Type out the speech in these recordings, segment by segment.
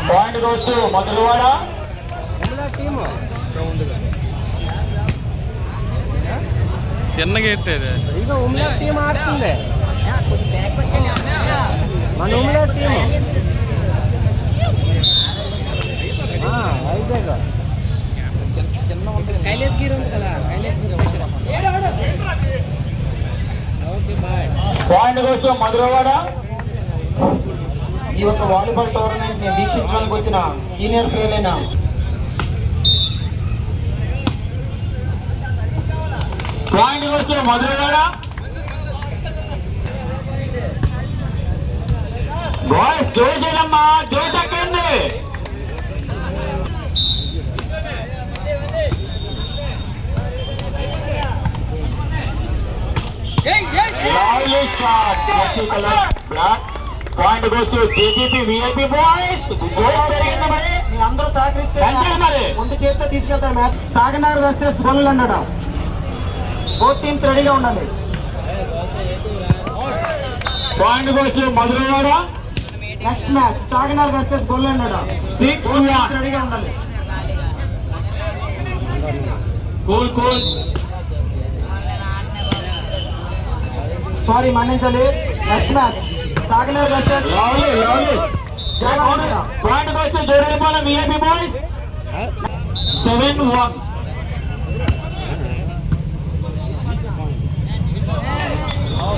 Point goes to Madhurawada. చిన్నగా ఎట్టేది ಈಗ Umalla team ಆಡ್ತಿದೆ మన ఉమ్లా టీమ్ వైజాగ్ చిన్న ఉంటుంది కైలాస్ గిరి ఉంది కదా Kailas Giri okay boy. Point goes to Madhurawada. ఈ యొక్క వాలీబాల్ టోర్నమెంట్ ని వీక్షించడానికి వచ్చిన సీనియర్ ప్లేయర్లైన point goes to Madhurawada. Boys జోషేనమ్మా, జోష్ ఎక్కండి. Lovely shot, jersey color black. Point goes to JGP VIP boys. Goal పెరిగింది మరి. మీ అందరూ సహకరిస్తే మరి ఒంటి చేత్తో తీసుకెళ్తారు మ్యాచ్. సాగనార్ వర్సెస్ గోల్ అన్నాడు. 4 టీమ్స్ రెడీగా ఉండాలి. Point goes to Madhurawada. Next match సాగనార్ వర్సెస్ గోల్ అన్నాడు. 6-1 రెడీగా ఉండాలి. Cool cool. సారీ మన్నించాలి. నెక్స్ట్ మ్యాచ్ సాగనార్ వర్సెస్ పాయింట్ గోస్ టు జోరేపాల VIP boys. 7-1.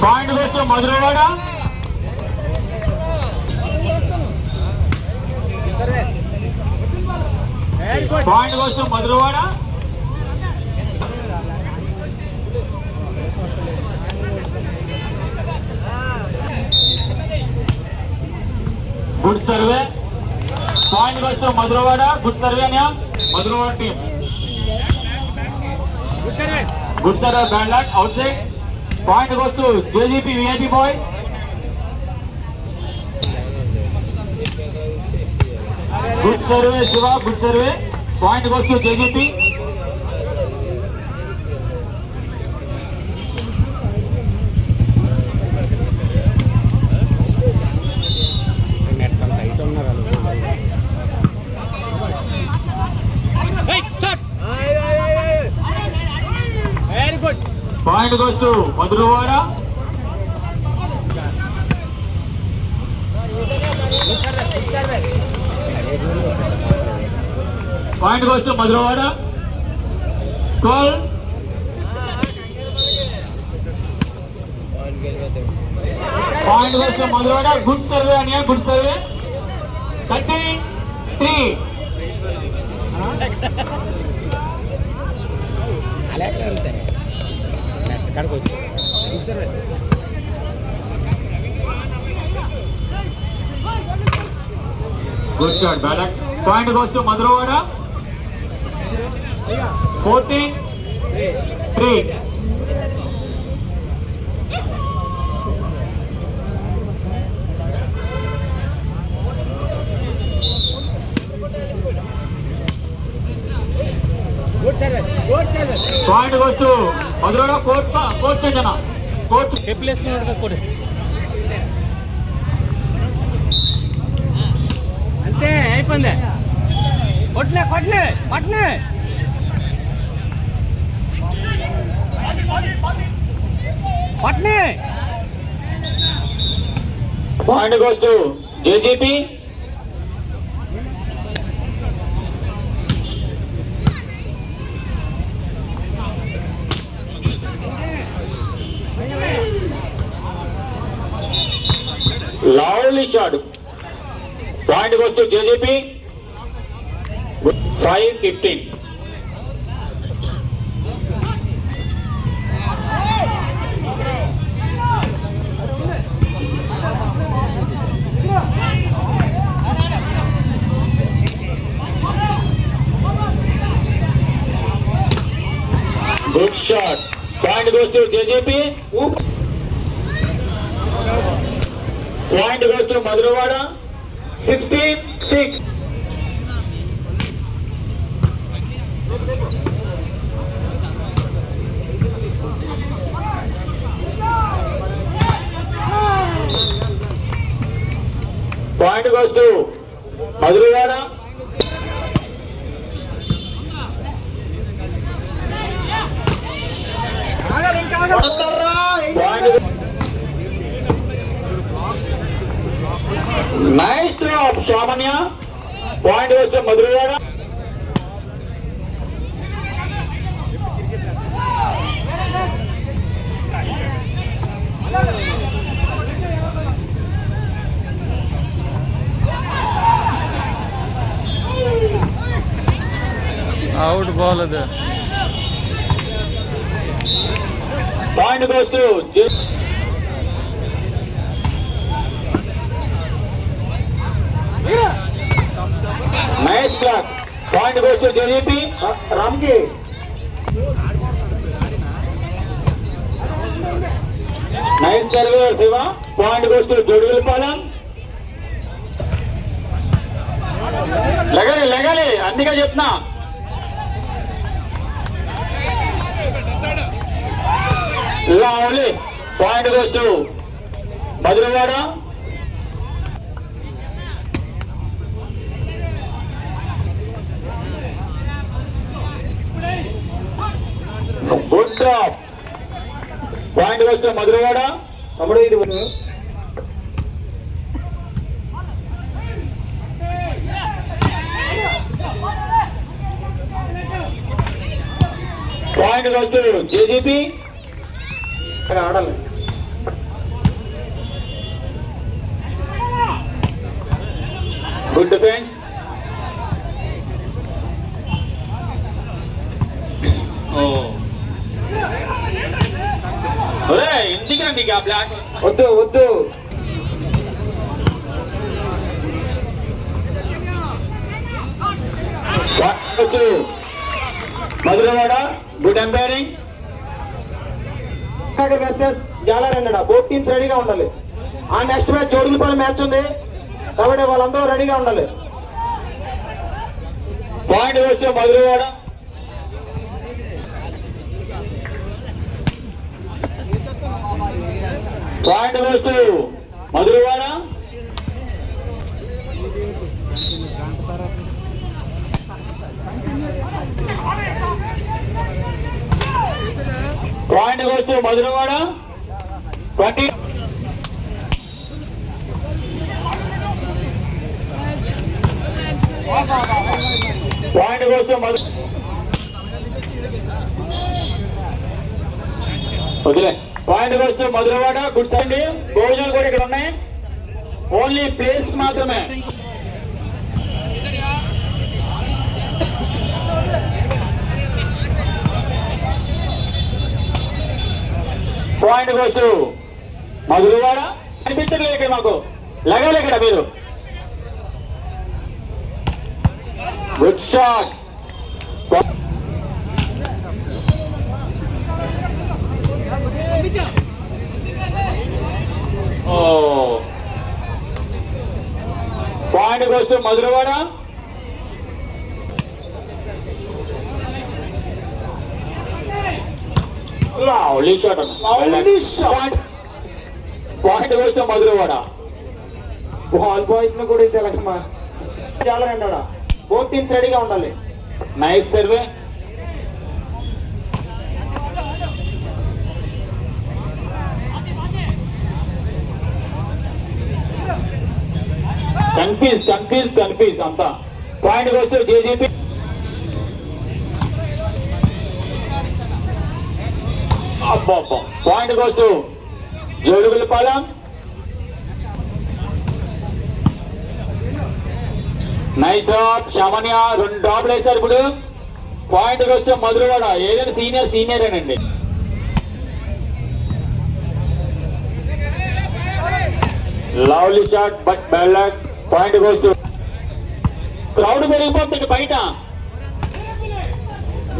Point goes to Madhurawada. Point goes to Madhurawada. Good serve. Point goes to Madhurawada. Good serve అన్యా Madhurawada team. Good serve bad luck outside. Point goes to JGP VIP boys. Good serve Shiva, good serve. Point goes to JGP. Point goes to Madhurwada. Point goes to Madhurwada. 12. Point goes to Madhurwada. Good survey on here. Good survey. 33. Good shot, Balak. Point goes to Madhurwada. 14-3. Point goes to Madhurwada. Court changana. Court. Place కూడా అంతే అయిపోయింది. కొట్లే కొట్లే కొట్లే. కొట్లే. Point goes to JGP. Lovely shot. Point goes to JGP. 5-15. Good shot. Point goes to JGP. Point goes to Madhurwada. 16-6. goes to Madhurivada. Nice drop, Shamanya. Point goes to Madhurivada. Out ball అది. Point goes to nice block. Point goes to JGP. Ramki. Nice serve, Shiva. Point goes to Jodvilpalam. లగాలి అందుకే చెప్తున్నా. Lovely. Point goes to Madhurivada. Good drop. Point goes to Madhurivada. తమ్ముడు ఇది Point goes to JGP. ఆడాలి. Good defense. ఒరే ఎందుకు నీకు ఆ black వద్దు Madhurivada. Good umpiring. వర్సెస్ జాలారెన్నడ బోత్ టీమ్స్ రెడీగా ఉండాలి. ఆ నెక్స్ట్ మ్యాచ్ జోడుగులపల్లి మ్యాచ్ ఉంది కాబట్టి వాళ్ళందరూ రెడీగా ఉండాలి. పాయింట్ వేస్తే Madhurivada. పాయింట్ వేస్తే Madhurivada. Point goes to Madhurivada. 20. Point goes to Madhurivada. Point goes to Madhurivada. Good side. భోజనాలు కూడా ఇక్కడ ఉన్నాయి. ఓన్లీ ప్లేస్ మాత్రమే. Point goes to Madhurivada. అనిపించట్లేదు ఇక్కడ మాకు. లగాలి ఇక్కడ మీరు. Good shot. Point goes to Madhurivada. Lovely shot. Lovely shot. Point goes to Madhurivada. Ball boys ను కూడా తెలకమా చాలా రెండోడా బోత్ టీమ్స్ రెడీగా ఉండాలి. Nice serve. కన్ఫ్యూజ్ అంతా. Point goes to JGP. అబ్బా. Point goes to Jodugullapalem. Nice drop శామన్య. 2 డ్రాప్లు వేశారు ఇప్పుడు. పాయింట్ goes to Madhurivada. ఏదైనా సీనియర్ ఏనండి. Lovely shot but bad luck. Point goes to crowd పెరిగిపోతుంది బయట.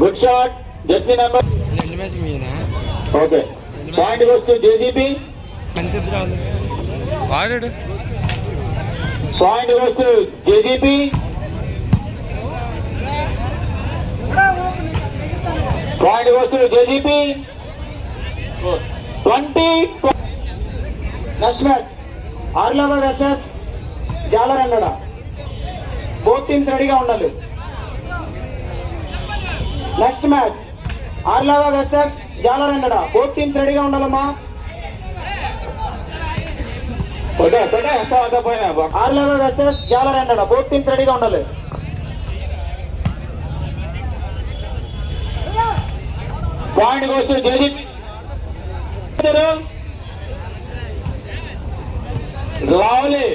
Good shot. Jersey number. Okay. Point goes to JGP. వాడాడు. Point goes to JGP. Point goes to JGP. 20. Next match Arlava versus జాలరెన్నడ. Both teams రెడీగా ఉండాలి. Next match ఆర్లావా versus జాలరెన్నడ. Both teams రెడీగా ఉండాలమ్మా. ఆర్లావా వర్సెస్ జాలరెన్నడ. బోత్ టీమ్స్ రెడీగా ఉండాలి. Point goes to Jaydeep. Lovely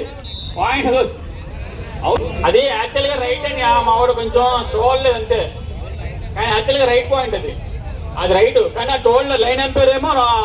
point goes. అది యాక్చువల్గా రైట్ అని మా వాడు కొంచెం చూడలేదు అంతే, కానీ యాక్చువల్గా రైట్ పాయింట్ అది రైట్, కానీ ఆ చూడలేదు. లైన్ ఎంపైర్ ఏమో